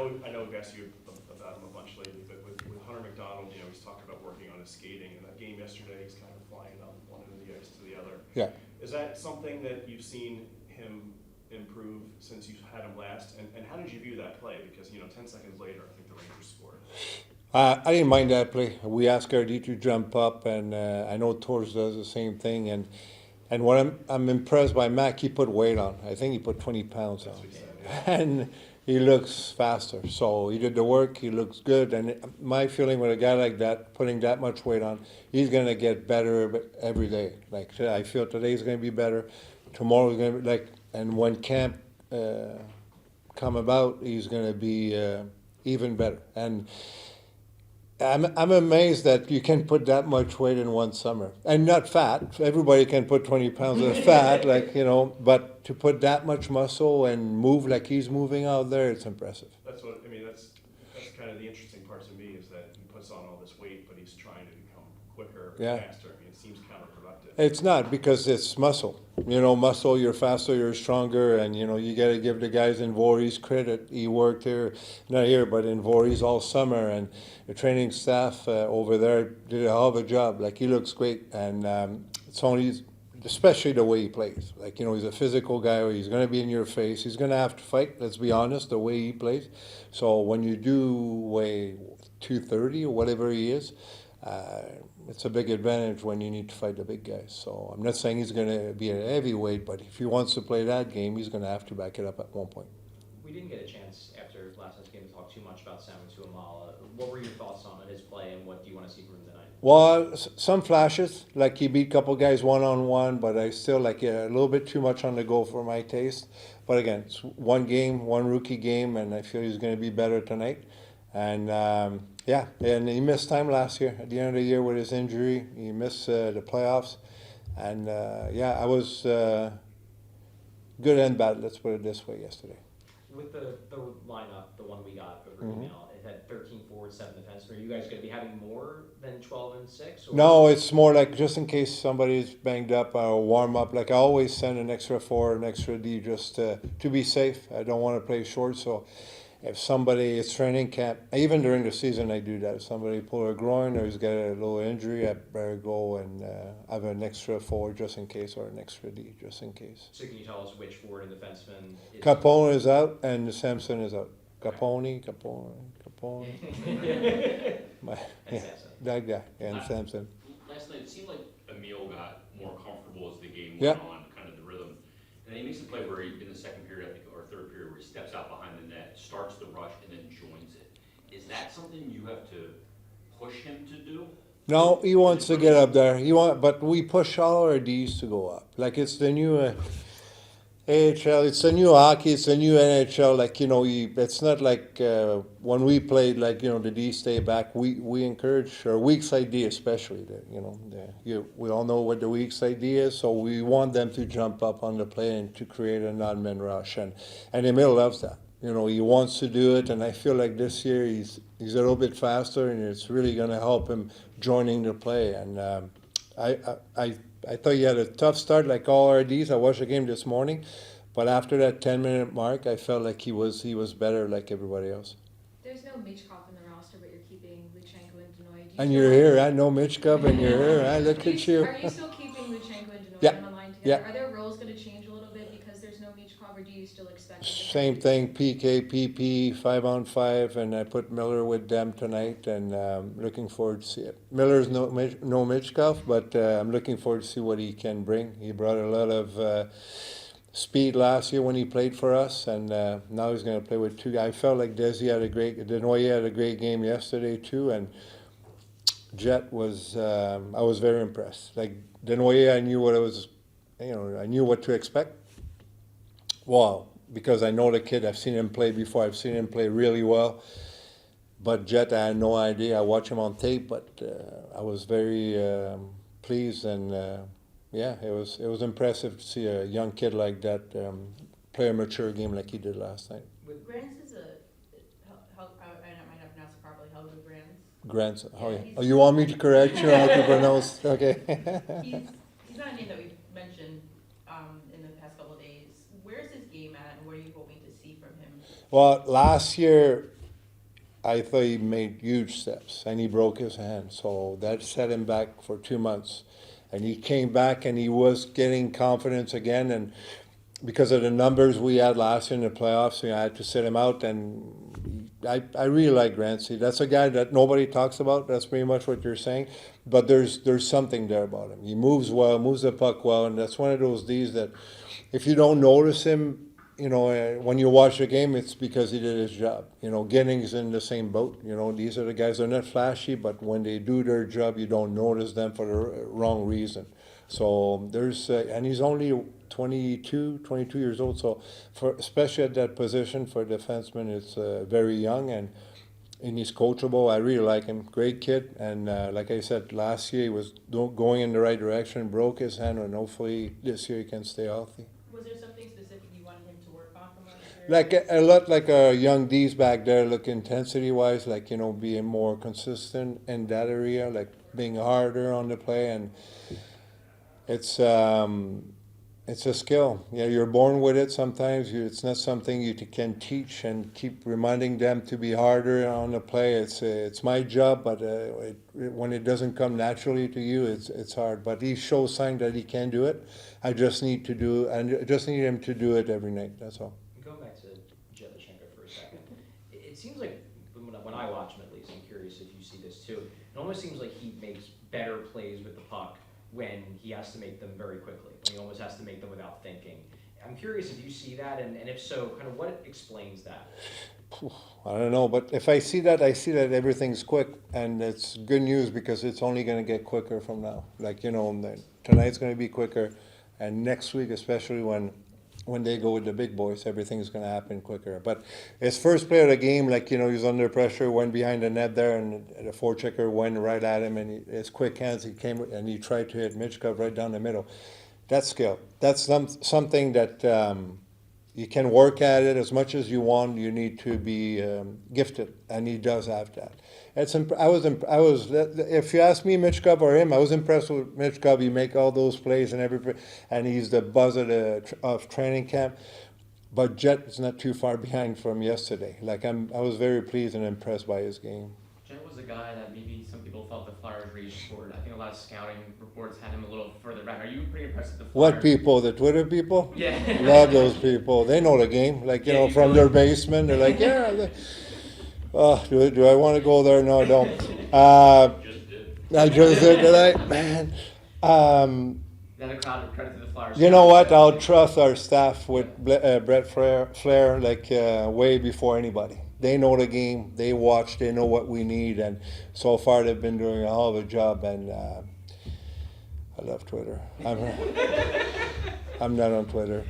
know I've asked you about him a bunch lately, but with Hunter McDonald, he's talking about working on his skating. In that game yesterday, he's kind of flying on one end of the ice to the other. Yeah. Is that something that you've seen him improve since you've had him last? And how did you view that play? Because 10 seconds later, I think the Rangers scored. I didn't mind that play. We asked RD to jump up, and I know Torres does the same thing. And what I'm impressed by Mac, he put weight on. I think he put 20 pounds That's on, what he said, yeah. and he looks faster. So he did the work. He looks good. And my feeling with a guy like that, putting that much weight on, he's going to get better every day. Like I feel today's going to be better. Tomorrow's going to be like, and when camp come about, he's going to be even better. And I'm amazed that you can put that much weight in one summer. And not fat. Everybody can put 20 pounds of fat, but to put that much muscle and move like he's moving out there, it's impressive. That's kind of the interesting part to me is that he puts on all this weight, but he's trying to become quicker, faster. I mean, it seems counterproductive. It's not, because it's muscle. Muscle, you're faster, you're stronger, and you got to give the guys in Voorhees credit. He worked here, not here, but in Voorhees all summer, and the training staff over there did a hell of a job. Like, he looks great, and it's only, especially the way he plays. Like, he's a physical guy. He's going to be in your face. He's going to have to fight, let's be honest, the way he plays. So when you do weigh 230 or whatever he is, it's a big advantage when you need to fight the big guys. So I'm not saying he's going to be a heavyweight, but if he wants to play that game, he's going to have to back it up at one point. We didn't get a chance after last night's game to talk too much about Samu Tuamala. What were your thoughts on his play, and what do you want to see from him tonight? Well, some flashes, like he beat a couple guys one-on-one, but I still like a little bit too much on the go for my taste. But again, it's one game, one rookie game, and I feel he's going to be better tonight. And and he missed time last year. At the end of the year with his injury, he missed the playoffs. And I was good and bad, let's put it this way, yesterday. With the lineup, the one we got over email, it had 13 forwards, 7 defensemen. Are you guys going to be having more than 12 and 6? Or? No, it's more like just in case somebody's banged up or warm up. Like, I always send an extra forward, an extra D, just to be safe. I don't want to play short, so if somebody is training camp, even during the season I do that. If somebody pull a groin or he's got a little injury, I better go and have an extra forward just in case, or an extra D just in case. So can you tell us which forward and defenseman is... Capone is out and Samson is out. Capone. That guy, and Samson. Last night, it seemed like Emil got more comfortable as the game Yeah. went on, kind of the rhythm. And then he makes a play where in the second period, I think, or third period, where he steps out behind the net, starts the rush, and then joins it. Is that something you have to push him to do? No, he wants to get up there. But we push all our Ds to go up. Like, it's the new AHL, it's the new hockey, it's the new NHL. Like, it's not like when we played, like, the D stay back. We encourage our weak side D, especially. We all know what the weak side D is, so we want them to jump up on the play and to create an odd man rush. And Emil loves that. He wants to do it, and I feel like this year he's a little bit faster, and it's really going to help him joining the play. And I thought he had a tough start, like all RDs. I watched the game this morning, but after that 10-minute mark, I felt like he was better, like everybody else. There's no Michkov in the roster, but you're keeping Luchenko and Denoy. And you're here, I know Michkov, and you're here. I look at you. Are you still keeping Luchenko and Denoy Yeah. on the line together? Yeah. Are their roles going to change a little bit because there's no Michkov, or do you still expect them to have- Same thing, PK, PP, 5-on-5, and I put Miller with them tonight, and looking forward to see it. Miller's no Michkov, but I'm looking forward to see what he can bring. He brought a lot of speed last year when he played for us, and now he's going to play with two guys. I felt like Denoy had a great game yesterday too, and Jet was, I was very impressed. Like, Denoy, I knew what to expect. Well, because I know the kid, I've seen him play before. I've seen him play really well. But Jet, I had no idea. I watched him on tape, but I was very pleased, and it was impressive to see a young kid like that play a mature game like he did last night. Grants is I might not pronounce it properly. Helga Grants. Grants. Oh yeah. Yeah, Oh, you want me to correct you how to pronounce? Okay. He's not a name that we've mentioned in the past couple of days. Where's his game at, and what are you hoping to see from him? Well, last year I thought he made huge steps, and he broke his hand, so that set him back for 2 months. And he came back, and he was getting confidence again, and because of the numbers we had last year in the playoffs, I had to sit him out, and I really like Grancy. That's a guy that nobody talks about. That's pretty much what you're saying, but there's something there about him. He moves well, moves the puck well, and that's one of those D's that if you don't notice him, when you watch the game, it's because he did his job. Ginning's in the same boat. These are the guys. They're not flashy, but when they do their job, you don't notice them for the wrong reason. So and he's only 22 years old. So especially at that position for a defenseman, it's very young and he's coachable. I really like him. Great kid. And like I said, last year he was going in the right direction, broke his hand, and hopefully this year he can stay healthy. Was there something specific you wanted him to work on from last year? Like a lot like young D's back there, look intensity wise, like being more consistent in that area, like being harder on the play, and it's a skill. Yeah, you're born with it. Sometimes it's not something you can teach, and keep reminding them to be harder on the play. It's my job, but when it doesn't come naturally to you, it's hard. But he shows sign that he can do it. I just need him to do it every night. That's all. Going back to Jevchenko for a second, it seems like when I watch him, at least, I'm curious if you see this too. It almost seems like he makes better plays with the puck when he has to make them very quickly, when he almost has to make them without thinking. I'm curious if you see that, and if so, kind of what explains that? I don't know, but if I see that everything's quick, and it's good news because it's only going to get quicker from now. Like, tonight's going to be quicker, and next week, especially when they go with the big boys, everything's going to happen quicker. But his first play of the game, like, he was under pressure, went behind the net there, and the forechecker went right at him, and his quick hands, he came and he tried to hit Michkov right down the middle. That's skill. That's something that you can work at it as much as you want. You need to be gifted, and he does have that. If you ask me, Michkov or him, I was impressed with Michkov. He make all those plays and he's the buzz of training camp. But Jet is not too far behind from yesterday. Like I was very pleased and impressed by his game. Jet was a guy that maybe some people felt the Flyers reached for. I think a lot of scouting reports had him a little further back. Are you pretty impressed with the Flyers? What people? The Twitter people? Yeah. Love those people. They know the game. Like, from their basement. They're like, yeah. Do I want to go there? No, I don't. Just did. I just did tonight, man. Another crowd of credit to the Flyers. You know what? I'll trust our staff with Brett Flair like way before anybody. They know the game. They watch. They know what we need. And so far, they've been doing a hell of a job. And I love Twitter. I'm not on Twitter.